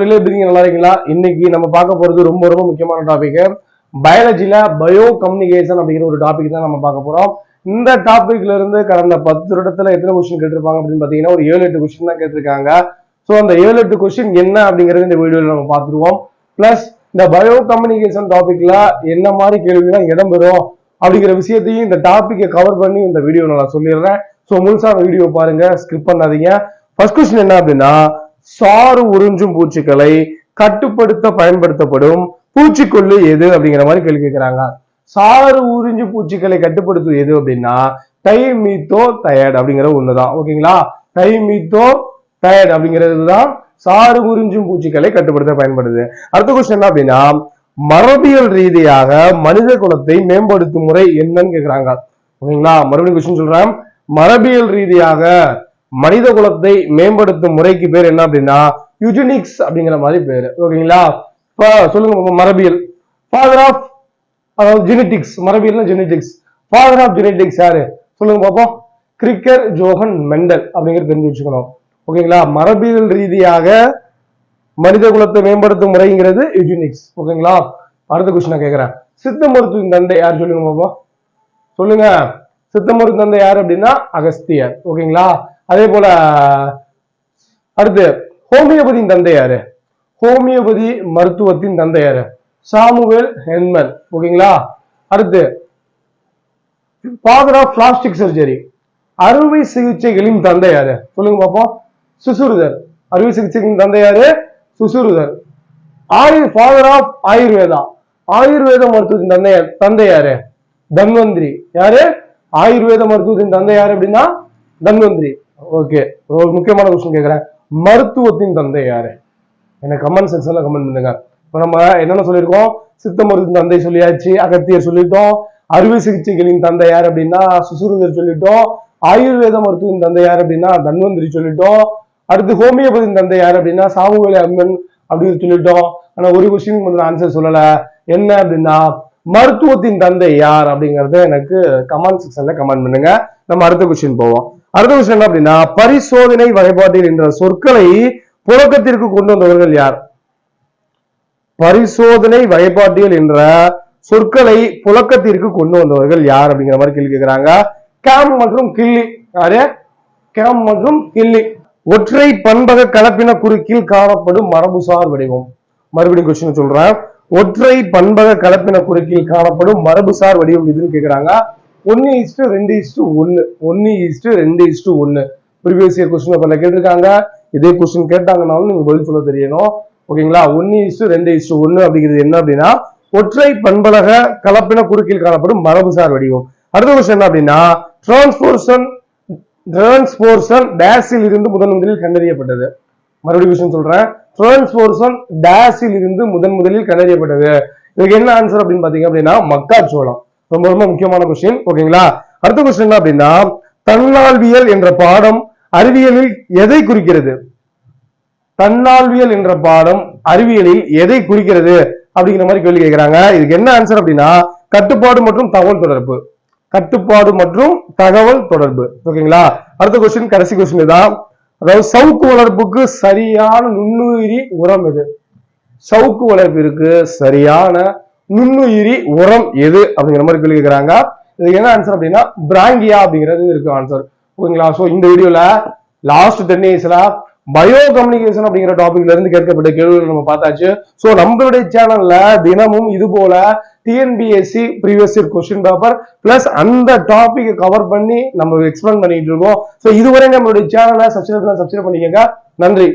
நல்லா இருக்கீங்களா? இன்னைக்கு நம்ம பார்க்க போறது ரொம்ப ரொம்ப முக்கியமான டாபிக். பயாலஜில பயோ கம்யூனிகேஷன் அப்படிங்கிற ஒரு டாபிக் தான் நம்ம பார்க்க போறோம். இந்த டாபிக்ல இருந்து கடந்த 10 வருடத்துல எத்தனை கொஸ்டின் கேட்டிருப்பாங்க அப்படின்னு பாத்தீங்கன்னா ஒரு 7-8 கொஸ்டின் தான் கேட்டிருக்காங்க. ஸோ அந்த 7-8 கொஸ்டின் என்ன அப்படிங்கிறது இந்த வீடியோல நம்ம பார்த்துருவோம். பிளஸ் இந்த பயோ கம்யூனிகேஷன் டாபிக்ல என்ன மாதிரி கேள்விலாம் இடம்பெறும் அப்படிங்கிற விஷயத்தையும் இந்த டாபிக்கை கவர் பண்ணி இந்த வீடியோ நான் சொல்லிடுறேன். ஸோ முழுசா வீடியோ பாருங்க, ஸ்கிப் பண்ணாதீங்க. ஃபர்ஸ்ட் கொஸ்டின் என்ன அப்படின்னா, சாறு உறிஞ்சும் பூச்சிகளை கட்டுப்படுத்த பயன்படுத்தப்படும் பூச்சிக்கொல்லு எது அப்படிங்கிற மாதிரி கேள்வி கேட்கிறாங்க. சாறு உறிஞ்சு பூச்சிகளை கட்டுப்படுத்துவது எது அப்படின்னா டைமீத்தோ தயட் அப்படிங்கிற ஒண்ணுதான். ஓகேங்களா? டைமீத்தோ தயட் அப்படிங்கிறது தான் சாறு உறிஞ்சும் பூச்சிகளை கட்டுப்படுத்த பயன்படுது. அடுத்த கொஸ்டின் என்ன அப்படின்னா, மரபியல் ரீதியாக மனித குலத்தை மேம்படுத்தும் முறை என்னன்னு கேக்குறாங்க. ஓகேங்களா? மறுபடியும் கொஸ்டின் சொல்றேன். மரபியல் ரீதியாக மனித குலத்தை மேம்படுத்தும் முறைக்கு பேர் என்ன அப்படின்னா யூஜெனிக்ஸ் அப்படிங்கிற மாதிரி பேரு. ஓகேங்களா? இப்ப சொல்லுங்க, மரபியல் ஃபாதர் ஆஃப், அதாவது ஜெனடிக்ஸ், மரபியல்னா ஜெனடிக்ஸ். ஃபாதர் ஆஃப் ஜெனடிக்ஸ் யாரு சொல்லுங்க பாப்போம்? கிரிக்கர் ஜோஹன் மெண்டல் அப்படிங்கிறது தெரிஞ்சு வச்சுக்கணும். ஓகேங்களா? மரபியல் ரீதியாக மனித குலத்தை மேம்படுத்தும் முறைங்கிறது யூஜெனிக்ஸ். ஓகேங்களா? அடுத்த கொஸ்டின் கேட்கிறேன். சித்த மருத்துவத்தின் தந்தை யார் சொல்லுங்க பாப்போம்? சொல்லுங்க. சித்த மருத்துவ தந்தை யார் அப்படின்னா அகஸ்தியர். ஓகேங்களா? அதே போல அடுத்து ஹோமியோபதியின் தந்தை யாரு? ஹோமியோபதி மருத்துவத்தின் தந்தை யாரு? சாமுவேல் ஹென்மன். ஓகேங்களா? அடுத்து ஃபாதர் ஆஃப் பிளாஸ்டிக் சர்ஜரி, அறுவை சிகிச்சைகளின் தந்தை யாரு சொல்லுங்க பாப்போம்? சுசுருதர். அறுவை சிகிச்சைகளின் தந்தை யாரு? சுசுருதர். ஃபாதர் ஆஃப் ஆயுர்வேதா, ஆயுர்வேத மருத்துவத்தின் தந்தை யாரு? தன்வந்திரி. யாரு? ஆயுர்வேத மருத்துவத்தின் தந்தை யாரு அப்படின்னா தன்வந்திரி. ஓகே, ஒரு முக்கியமான கொஸ்டின் கேட்கிறேன். மருத்துவத்தின் தந்தை யாரு? எனக்கு கமெண்ட் செக்ஷன்ல கமெண்ட் பண்ணுங்க. இப்ப நம்ம என்னென்ன சொல்லியிருக்கோம்? சித்த மருத்துவத்தின் தந்தை சொல்லியாச்சு, அகத்தியர் சொல்லிட்டோம். அறுவை சிகிச்சைகளின் தந்தை யார் அப்படின்னா சுசுருதர் சொல்லிட்டோம். ஆயுர்வேத மருத்துவத்தின் தந்தை யார் அப்படின்னா தன்வந்திரி சொல்லிட்டோம். அடுத்து ஹோமியோபதியின் தந்தை யார் அப்படின்னா சாமுவேல் ஹென்மன் அப்படின்னு சொல்லிட்டோம். ஆனா ஒரு கொஸ்டின் மட்டும் ஆன்சர் சொல்லல. என்ன அப்படின்னா மருத்துவத்தின் தந்தை யார் அப்படிங்கறத எனக்கு கமெண்ட் செக்ஷன்ல கமெண்ட் பண்ணுங்க. நம்ம அடுத்த கொஸ்டின் போவோம். அடுத்த கொஸ்டின் என்ன அப்படின்னா, பரிசோதனை வகைப்பாட்டில் என்ற சொற்களை புழக்கத்திற்கு கொண்டு வந்தவர்கள் யார்? பரிசோதனை வகைப்பாட்டியல் என்ற சொற்களை புழக்கத்திற்கு கொண்டு வந்தவர்கள் யார் அப்படிங்கிற மாதிரி கேள்வி கேட்கிறாங்க. கேம் மற்றும் கில்லி. யாரு? கேம் மற்றும் கில்லி. ஒற்றை பண்பக கலப்பின குறுக்கில் காணப்படும் மரபுசார் வடிவம். மறுபடியும் கொஸ்டின் சொல்றேன். ஒற்றை பண்பக கலப்பின குறுக்கில் காணப்படும் மரபுசார் வடிவம் எதுன்னு கேட்கிறாங்க. 1:2:1. 1:2:1. ப்ரீவியஸ் இயர் கொஸ்டின் பேப்பர்ல கேட்டிருக்காங்க. இதே கொஸ்டின் கேட்டாங்கனாலும் நீங்க பதில் சொல்ல தெரியணும். ஓகேங்களா? 1:2:1 அப்படிங்கிறது என்ன அப்படின்னா ஒற்றை பண்பலக கலப்பின குறுக்கில் காணப்படும் மரபுசார் வடிவம். அடுத்த கொஸ்டின் என்ன அப்படின்னா, டிரான்ஸ்போர்ஷன் டேஷில் இருந்து முதலில் கண்டறியப்பட்டது. மறுபடியும் கொஸ்டின் சொல்றேன். டிரான்ஸ்போர்ஷன் டேஷில் இருந்து முதலில் கண்டறியப்பட்டது. இதுக்கு என்ன ஆன்சர் அப்படின்னு பாத்தீங்க அப்படின்னா மக்காச்சோளம். ரொம்ப ரொம்ப முக்கியமான கொஸ்டின். ஓகேங்களா? அடுத்த கொஸ்டின் என்ன அப்படின்னா, தன்னால்வியல் என்ற பாடம் அறிவியலில் எதை குறிக்கிறது? தன்னால்வியல் என்ற பாடம் அறிவியலில் எதை குறிக்கிறது அப்படிங்கிற மாதிரி கேள்வி கேட்கிறாங்க. இதுக்கு என்ன ஆன்சர் அப்படின்னா கட்டுப்பாடு மற்றும் தகவல் தொடர்பு. கட்டுப்பாடு மற்றும் தகவல் தொடர்பு. ஓகேங்களா? அடுத்த கொஸ்டின், கடைசி கொஸ்டின் தான். அதாவது சவுக்கு வளர்ப்புக்கு சரியான நுண்ணுயிரி உரம் எது? சவுக்கு வளர்ப்பிற்கு சரியான நுண்ணுயிரி உரம் எது அப்படிங்கிற மாதிரி கேள்வி கேட்கிறாங்க. இதுக்கு என்ன ஆன்சர் அப்படின்னா பிராங்கியா அப்படிங்கிறது இருக்கு ஆன்சர். ஓகேங்களா? சோ இந்த வீடியோல லாஸ்ட் 10 இயர்ஸ்ல பயோ கம்யூனிகேஷன் அப்படிங்கிற டாபிக்ல இருந்து கேட்கப்பட்ட கேள்விகள் நம்ம பார்த்தாச்சு. சோ நம்மளுடைய சேனல்ல தினமும் இது போல TNPSC previous year question paper plus அந்த டாபிக் கவர் பண்ணி நம்ம எக்ஸ்பிளைன் பண்ணிட்டு இருக்கோம். சோ இதுவரை நம்மளுடைய சேனலை சப்ஸ்கிரைப் பண்ணிக்கங்க. நன்றி.